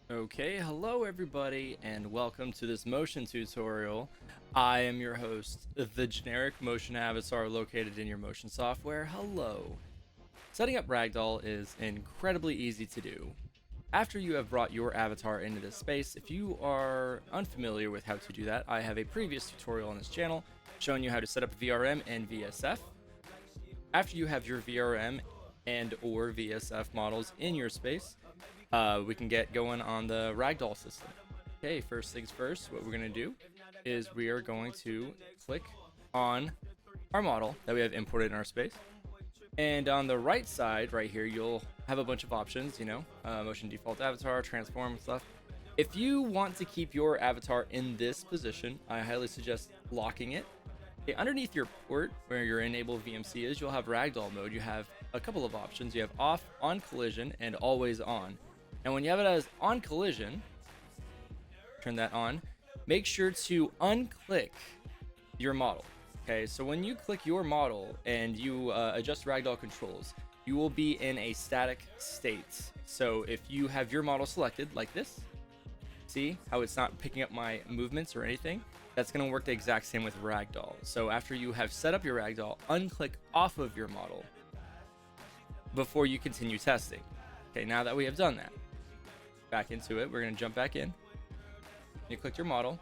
Okay, hello everybody, and welcome to this motion tutorial. I am your host, the generic motion avatar located in your motion software. Hello. Setting up Ragdoll is incredibly easy to do. After you have brought your avatar into this space, if you are unfamiliar with how to do that, I have a previous tutorial on this channel showing you how to set up VRM and VSF. After you have your VRM and or VSF models in your space, we can get going on the Ragdoll system. Okay, first things first, what we're going to do is we are going to click on our model that we have imported in our space. And on the right side, right here, you'll have a bunch of options, motion default avatar, transform and stuff. If you want to keep your avatar in this position, I highly suggest locking it. Okay, underneath your port, where your enable VMC is, you'll have Ragdoll mode. You have a couple of options. You have off, on collision, and always on. And when you have it as on collision, turn that on, make sure to unclick your model. Okay, so when you click your model and you adjust Ragdoll controls, you will be in a static state. So if you have your model selected like this, see how it's not picking up my movements or anything? That's going to work the exact same with Ragdoll. So after you have set up your Ragdoll, unclick off of your model before you continue testing. Okay, now that we have done that, back into it, we're going to jump back in. You click your model,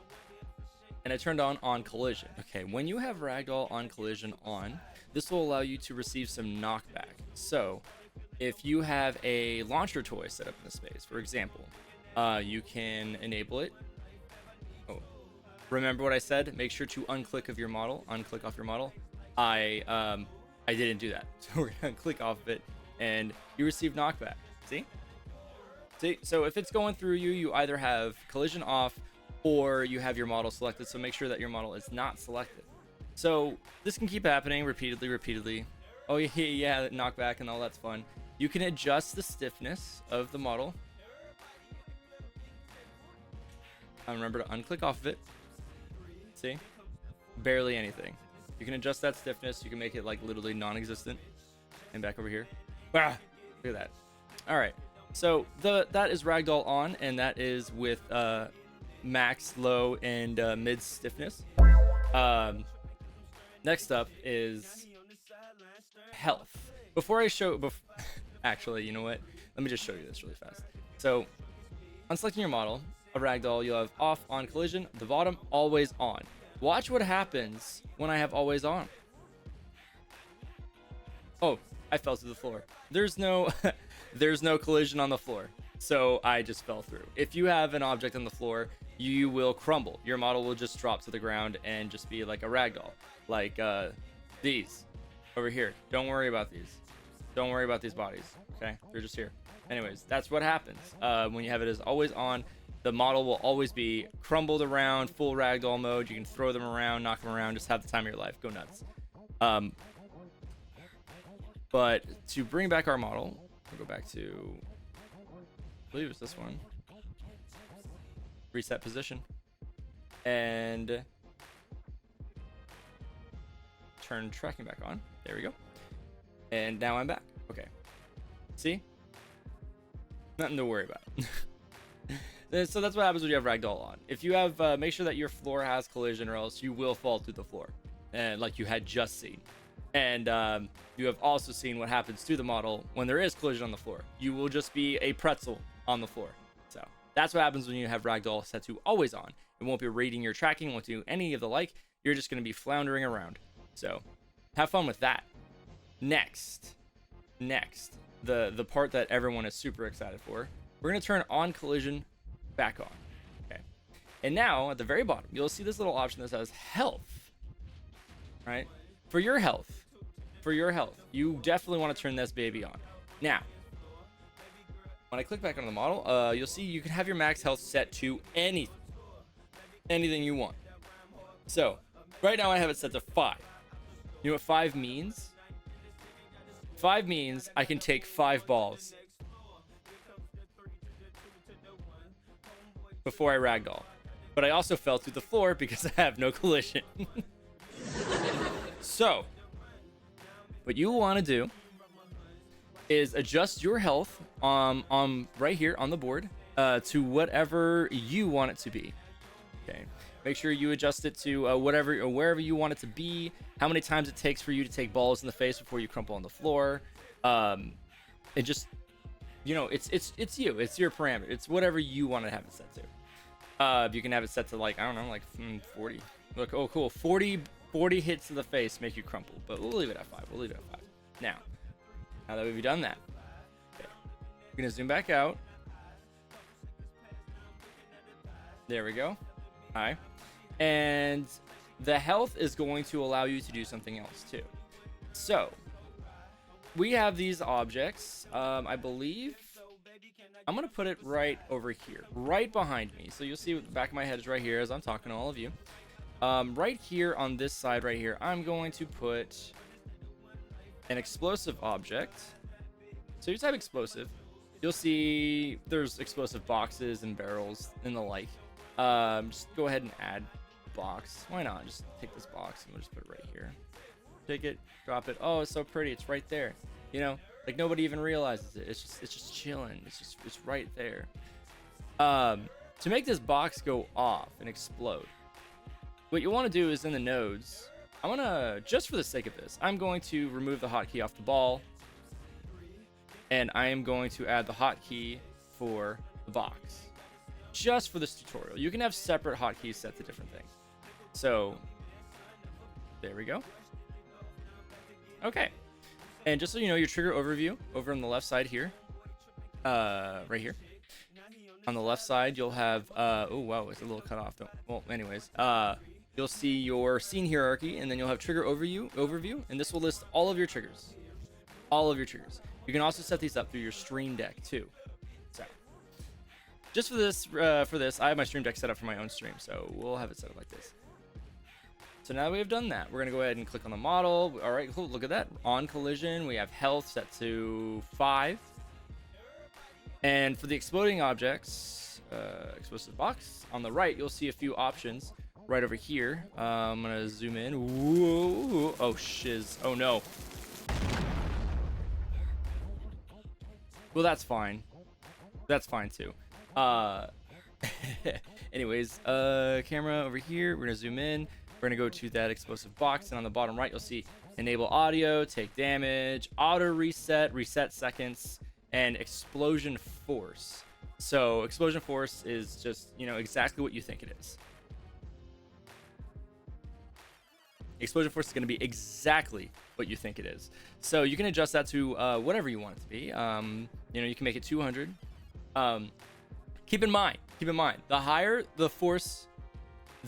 and it turned on collision. Okay, when you have Ragdoll on collision on, this will allow you to receive some knockback. So if you have a launcher toy set up in the space, for example, you can enable it. Oh, remember what I said? Make sure to unclick of your model, unclick off your model. I didn't do that, so we're gonna click off of it, and you receive knockback. See, so if it's going through you, you either have collision off or you have your model selected, so make sure that your model is not selected. So this can keep happening repeatedly. Oh yeah, knockback and all that's fun. You can adjust the stiffness of the model. Remember to unclick off of it. See? Barely anything. You can adjust that stiffness. You can make it like literally non-existent. And back over here. Ah, look at that. All right. So that is Ragdoll on, and that is with max, low, and mid stiffness. Next up is health. Actually, you know what? Let me just show you this really fast. So, on selecting your model of Ragdoll, you'll have off, on collision, the bottom, always on. Watch what happens when I have always on. Oh, I fell to the floor. There's no collision on the floor, so I just fell through. If you have an object on the floor, you will crumble. Your model will just drop to the ground and just be like a ragdoll, like these over here. Don't worry about these. Don't worry about these bodies. Okay, they're just here. Anyways, that's what happens when you have it as always on. The model will always be crumbled around, full ragdoll mode. You can throw them around, knock them around, just have the time of your life. Go nuts. But to bring back our model, we'll go back to, I believe it's this one. Reset position. And turn tracking back on. There we go. And now I'm back. Okay. See? Nothing to worry about. So that's what happens when you have Ragdoll on. If you have, make sure that your floor has collision, or else you will fall through the floor, and like you had just seen. And you have also seen what happens to the model when there is collision on the floor. You will just be a pretzel on the floor. So that's what happens when you have Ragdoll set to always on. It won't be reading your tracking, won't do any of the like. You're just going to be floundering around. So have fun with that. Next, the part that everyone is super excited for. We're going to turn on collision back on. Okay. And now at the very bottom, you'll see this little option that says health. Right? For your health, you definitely want to turn this baby on. Now, when I click back on the model, you'll see you can have your max health set to anything you want. So right now I have it set to 5. You know what 5 means? 5 means I can take 5 balls before I ragdoll. But I also fell through the floor because I have no collision. So what you want to do is adjust your health right here on the board to whatever you want it to be. Okay, make sure you adjust it to whatever or wherever you want it to be. How many times it takes for you to take balls in the face before you crumple on the floor. It just, it's you. It's your parameter. It's whatever you want to have it set to. You can have it set to like, I don't know, like 40. Look, oh cool, 40 hits to the face make you crumple, but we'll leave it at 5. We'll leave it at 5. Now that we've done that, okay, we're gonna zoom back out. There we go. All right, and the health is going to allow you to do something else too. So we have these objects. I believe I'm gonna put it right over here, right behind me. So you'll see the back of my head is right here as I'm talking to all of you. Right here on this side right here, I'm going to put an explosive object. So you type explosive, you'll see there's explosive boxes and barrels and the like. Just go ahead and add box. Why not? Just take this box and we'll just put it right here. Take it, drop it. Oh, it's so pretty. It's right there. Like nobody even realizes it. It's just chilling. It's right there. To make this box go off and explode, what you want to do is in the nodes, I want to, just for the sake of this, I'm going to remove the hotkey off the ball, and I am going to add the hotkey for the box, just for this tutorial. You can have separate hotkeys set to different things. So there we go. Okay, and just so you know, your trigger overview over on the left side here, right here. On the left side, you'll have, oh wow, it's a little cut off. Well, anyways, you'll see your scene hierarchy, and then you'll have trigger overview, and this will list all of your triggers. All of your triggers. You can also set these up through your stream deck too. So, just for this, I have my stream deck set up for my own stream, so we'll have it set up like this. So now that we have done that, we're gonna go ahead and click on the model. All right, cool. Look at that. On collision, we have health set to 5. And for the exploding objects, explosive box, on the right, you'll see a few options right over here. I'm gonna zoom in. Whoa. Oh, shiz. Oh, no. Well, that's fine. That's fine, too. Anyways, camera over here. We're gonna zoom in. We're gonna go to that explosive box, and on the bottom right, you'll see enable audio, take damage, auto reset, reset seconds, and explosion force. So explosion force is just, exactly what you think it is. Explosion force is going to be exactly what you think it is. So you can adjust that to whatever you want it to be. You can make it 200. Keep in mind, the higher the force,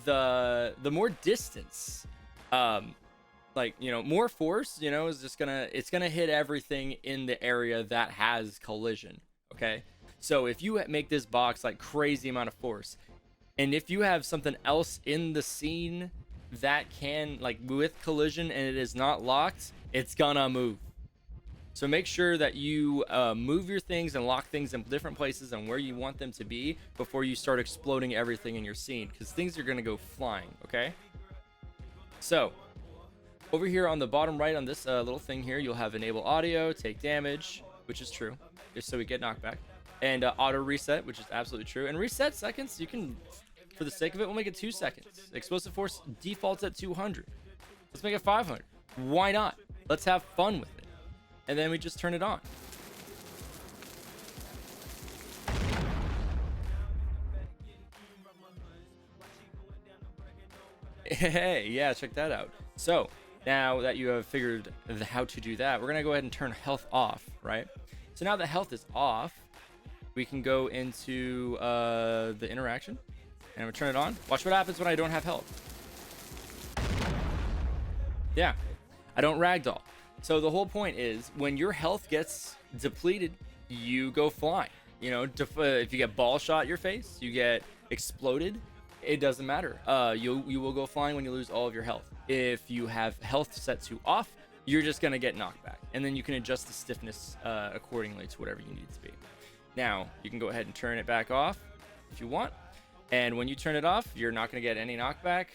the more distance, more force, is just it's gonna hit everything in the area that has collision. Okay, so if you make this box like crazy amount of force, and if you have something else in the scene that can, like, with collision and it is not locked, it's gonna move. So make sure that you move your things and lock things in different places and where you want them to be before you start exploding everything in your scene, because things are gonna go flying. Okay, so over here on the bottom right on this little thing here, you'll have enable audio, take damage, which is true, just so we get knockback, and auto reset, which is absolutely true, and reset seconds. You can, for the sake of it, we'll make it 2 seconds. Explosive force defaults at 200. Let's make it 500. Why not? Let's have fun with it. And then we just turn it on. Hey, yeah, check that out. So now that you have figured how to do that, we're gonna go ahead and turn health off, right? So now that health is off, we can go into the interaction, and I'm gonna turn it on. Watch what happens when I don't have health. Yeah, I don't ragdoll. So the whole point is, when your health gets depleted, you go flying. If you get ball shot in your face, you get exploded, it doesn't matter. You will go flying when you lose all of your health. If you have health set to off, you're just gonna get knocked back, and then you can adjust the stiffness accordingly to whatever you need it to be. Now you can go ahead and turn it back off if you want, and when you turn it off, you're not gonna get any knockback.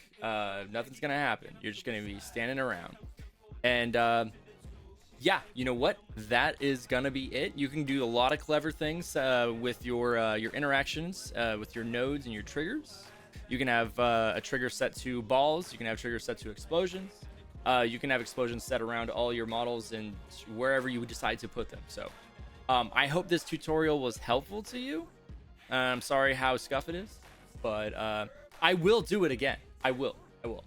Nothing's gonna happen. You're just gonna be standing around, and yeah, you know what? That is gonna be it. You can do a lot of clever things with your interactions with your nodes and your triggers. You can have a trigger set to balls. You can have triggers set to explosions. You can have explosions set around all your models and wherever you decide to put them. So I hope this tutorial was helpful to you. I'm sorry how scuff it is, but I will do it again. I will.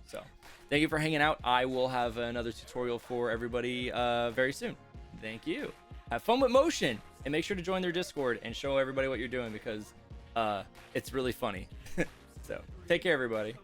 So thank you for hanging out. I will have another tutorial for everybody very soon. Thank you. Have fun with motion, and make sure to join their Discord and show everybody what you're doing, because it's really funny. So take care, everybody.